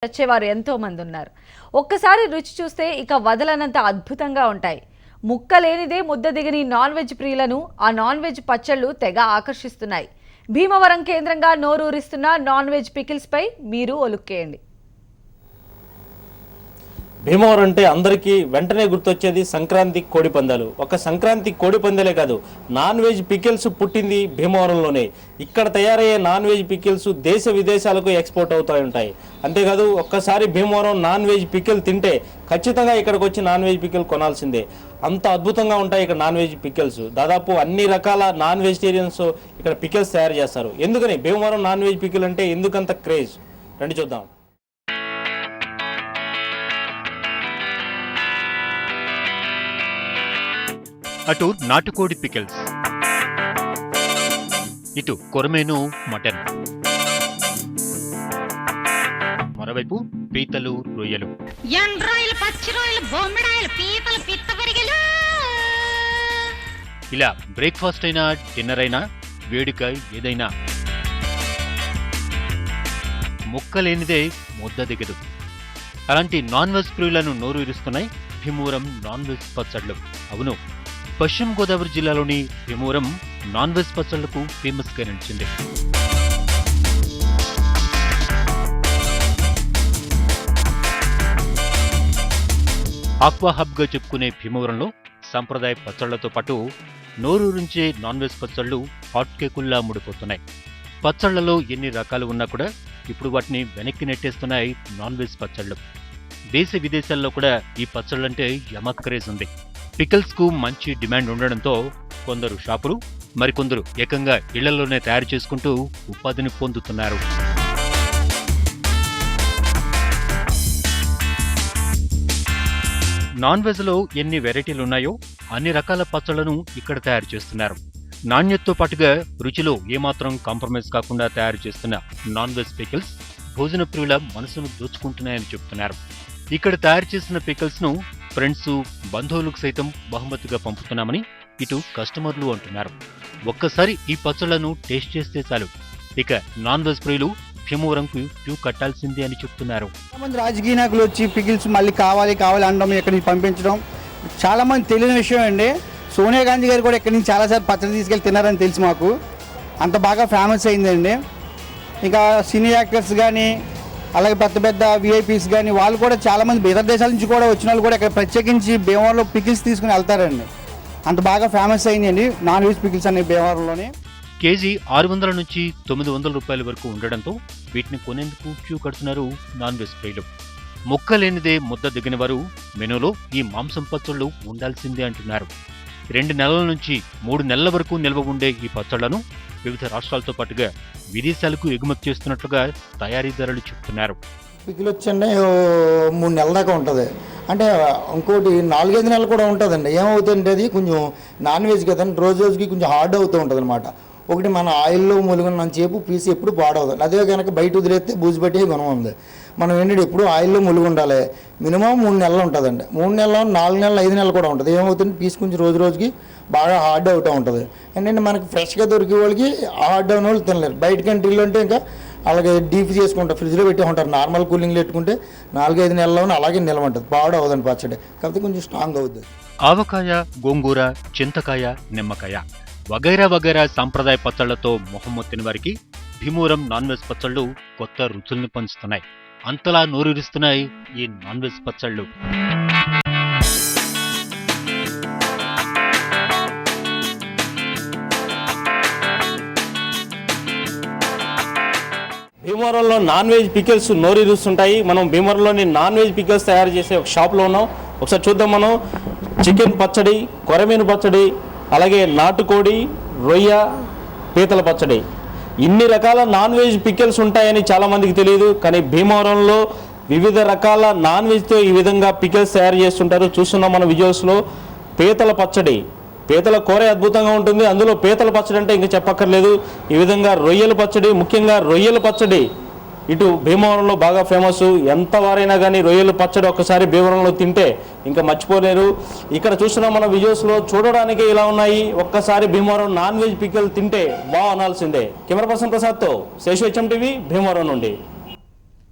వచ్చేవారు ఎంతో మంది ఉన్నారు. ఒక్కసారి రుచి చూస్తే ఇక వదలనంత అద్భుతంగా ఉంటాయి. ముక్క లేనిదే ముద్ద దిగని నాన్ వెజ్ ప్రియులను ఆ నాన్ వెజ్ పచ్చళ్ళు తెగ ఆకర్షిస్తున్నాయి. భీమవరం కేంద్రంగా నోరూరిస్తున్న నాన్ వెజ్ పికిల్స్ పై మీరు ఒలుక్కేయండి. భీమవరం అంటే అందరికీ వెంటనే గుర్తొచ్చేది సంక్రాంతి కోడి పందాలు. ఒక సంక్రాంతి కోడి పందాలే కాదు, నాన్ వెజ్ పికిల్స్ పుట్టింది భీమవరంలోనే. ఇక్కడ తయారయ్యే నాన్ వెజ్ పికిల్స్ దేశ విదేశాలకు ఎక్స్పోర్ట్ అవుతూ ఉంటాయి. అంతేకాదు, ఒక్కసారి భీమవరం నాన్ వెజ్ పికిల్ తింటే ఖచ్చితంగా ఇక్కడికి వచ్చి నాన్ వెజ్ పికిల్ కొనాల్సిందే. అంత అద్భుతంగా ఉంటాయి ఇక్కడ నాన్ వెజ్ పికిల్స్. దాదాపు అన్ని రకాల నాన్ వెజిటేరియన్స్ ఇక్కడ పికిల్స్ తయారు చేస్తారు. ఎందుకని భీమవరం నాన్ వెజ్ పికిల్ అంటే ఎందుకంత క్రేజ్? రండి చూద్దాం. అటు నాటుకోడి పికిల్స్, ఇటు కొరమేను మటన్, మరోవైపు పీతలు రొయ్యలు, ఎండ్రాయిలు, పచ్చి రొయ్యలు, బొమ్మిడాయిలు, పీతలు, పిత్తపరిగెలు. ఇలా బ్రేక్ఫాస్ట్ అయినా డిన్నర్ అయినా వేడుక ఏదైనా ముక్కలేనిదే ముద్ద దిగదు. అలాంటి నాన్ వెజ్ ప్రియులను నోరు ఇరుస్తున్నాయి భీమవరం నాన్ వెజ్ పచ్చళ్ళు. అవును, పశ్చిమ గోదావరి జిల్లాలోని భీమవరం నాన్ వెజ్ పచ్చళ్లకు ఫేమస్ గా నిలిచింది. ఆక్వా హబ్ గా చెప్పుకునే భీమవరంలో సంప్రదాయ పచ్చళ్లతో పాటు నోరూరించే నాన్ వెజ్ పచ్చళ్లు హాట్ కేకుల్లా ముడిపోతున్నాయి. పచ్చళ్లలో ఎన్ని రకాలు ఉన్నా కూడా ఇప్పుడు వాటిని వెనక్కి నెట్టేస్తున్నాయి నాన్ వెజ్ పచ్చళ్లు. దేశ విదేశాల్లో కూడా ఈ పచ్చళ్ళంటే యమక్రేజ్ ఉంది. పికిల్స్ కు మంచి డిమాండ్ ఉండడంతో కొందరు షాపులు, మరికొందరు ఏకంగా ఇళ్లలోనే తయారు చేసుకుంటూ ఉపాధిని పొందుతున్నారు. నాన్ వెజ్ లో ఎన్ని వెరైటీలున్నాయో అన్ని రకాల పచ్చళ్లను ఇక్కడ తయారు చేస్తున్నారు. నాణ్యతతో పాటుగా రుచిలో ఏమాత్రం కాంప్రమైజ్ కాకుండా తయారు చేస్తున్న నాన్ వెజ్ పికిల్స్ భోజన ప్రియుల మనసును దోచుకుంటున్నాయని చెబుతున్నారు. ఇక్కడ తయారు చేసిన పికిల్స్ ను ఫ్రెండ్స్, బంధువులకు సైతం బహుమతిగా పంపుతున్నామని ఇటు కస్టమర్లు అంటున్నారు. ఒక్కసారి ఈ పచ్చళ్లను టేస్ట్ చేస్తే చాలు, ఇక నాన్ వెజ్ ప్రియులు భీమవరంకు క్యూ కట్టాల్సిందే అని చెప్తున్నారు. చాలా మంది రాజకీయ నాయకులు వచ్చి పికిల్స్ మళ్ళీ కావాలి అనడం, ఇక్కడి నుంచి పంపించడం చాలా మంది తెలియని విషయం అండి. సోనియా గాంధీ గారు కూడా ఇక్కడి నుంచి చాలాసార్లు పచ్చడి తీసుకెళ్ళి తిన్నారని తెలిసి మాకు అంత బాగా ఫేమస్ అయిందండి. ఇంకా సినీ యాక్టర్స్ కానీ, అలాగే పెద్ద పెద్ద విఐపీస్ కానీ వాళ్ళు కూడా చాలామంది ఇతర దేశాల నుంచి కూడా వచ్చిన వాళ్ళు కూడా ఇక్కడ ప్రత్యేకించి భీమవరంలో పికిల్స్ తీసుకుని వెళ్తారండి. అంత బాగా ఫేమస్ అయిందండి నాన్ వెజ్ పికిల్స్ అనే భీమవరంలోనే. కేజీ 600 నుంచి 900 రూపాయల వరకు ఉండడంతో వీటిని కొనేందుకు క్యూ కడుతున్నారు నాన్ వెజ్ ప్రియులు. ముక్క లేనిదే ముద్ద దిగిన వారు మెనూలో ఈ మాంసం పచ్చళ్లు ఉండాల్సిందే అంటున్నారు. 2 నెలల నుంచి 3 నెలల వరకు నిల్వ ఉండే ఈ పచ్చళ్లను వివిధ రాష్ట్రాలతో పాటుగా విదేశాలకు ఎగుమతి చేస్తున్నట్లుగా తయారీదారులు చెప్తున్నారు. పికిల్ వచ్చండి 3 నెలల దాకా ఉంటుంది. అంటే ఇంకోటి 4-5 నెలలు కూడా ఉంటుందండి. ఏమవుతుందంటే అది కొంచెం నాన్ వెజ్ కదండి, రోజు రోజుకి కొంచెం హార్డ్ అవుతూ ఉంటుంది అనమాట. ఒకటి మన ఆయిల్లో ములుగున్న చేపు పీస్ ఎప్పుడు పాడవుతుంది. అదే కనుక బయట వదిలేస్తే బూజు పట్టే గుణం ఉంది. మనం ఏంటంటే ఎప్పుడు ఆయిల్లో ములుగు ఉండాలి. మినిమం 3 నెలలు ఉంటుందండి. 3 నెలలు, 4 నెలలు, 5 నెలలు కూడా ఉంటుంది. ఏమవుతుంది, పీస్ కొంచెం రోజు రోజుకి బాగా హార్డ్ అవుతూ ఉంటుంది. ఏంటంటే మనకి ఫ్రెష్గా దొరికే వాళ్ళకి హార్డ్ అయిన వాళ్ళు తినలేరు. బయట కంట్రీలో అంటే ఇంకా అలాగే డీప్ చేసుకుంటారు, ఫ్రిడ్జ్లో పెట్టి ఉంటారు. నార్మల్ కూలింగ్లో పెట్టుకుంటే 4-5 నెలల్లోనే అలాగే నిల్వ ఉంటుంది. పాడు అవ్వదండి పచ్చడి, కాకపోతే కొంచెం స్ట్రాంగ్ అవుతుంది. ఆవకాయ, గోంగూర, చింతకాయ, నిమ్మకాయ వగైరా వగైరా సాంప్రదాయ పచ్చళ్లతో మొహమ్మొత్తిన వారికి భీమవరం నాన్ వెజ్ పచ్చళ్లు కొత్త రుచుల్ని పంచుతున్నాయి. అంతలా నోరూరిస్తున్నాయి ఈ నాన్ వెజ్ పచ్చళ్ళు. భీమవరంలో నాన్ వెజ్ పికిల్స్ నోరూరిస్తుంటాయి. మనం భీమవరంలోని నాన్ వెజ్ పికిల్స్ తయారు చేసే ఒక షాప్లో ఉన్నాం. ఒకసారి చూద్దాం. మనం చికెన్ పచ్చడి, కొరమీను పచ్చడి, అలాగే నాటుకోడి, రొయ్య, పీతల పచ్చడి, ఇన్ని రకాల నాన్ వెజ్ పికిల్స్ ఉంటాయని చాలామందికి తెలియదు. కానీ భీమవరంలో వివిధ రకాల నాన్ వెజ్తో ఈ విధంగా పికిల్స్ తయారు చేస్తుంటారు. చూస్తున్నాం మన విజువల్స్లో. పీతల పచ్చడి, పీతల కూర అద్భుతంగా ఉంటుంది. అందులో పీతల పచ్చడి అంటే ఇంకా చెప్పక్కర్లేదు. ఈ విధంగా రొయ్యల పచ్చడి, ముఖ్యంగా రొయ్యల పచ్చడి ఇటు భీమవరంలో బాగా ఫేమస్. ఎంత వారైనా కానీ రొయ్యల పచ్చడి ఒక్కసారి భీమవరంలో తింటే ఇంకా మర్చిపోలేరు. ఇక్కడ చూస్తున్నాం మన విజువల్స్లో, చూడడానికి ఇలా ఉన్నాయి. ఒక్కసారి భీమవరం నాన్ వెజ్ పికిల్ తింటే వా అనాల్సిందే. కెమెరా పర్సన్ ప్రసాద్తో శేషు HM TV భీమవరం నుండి.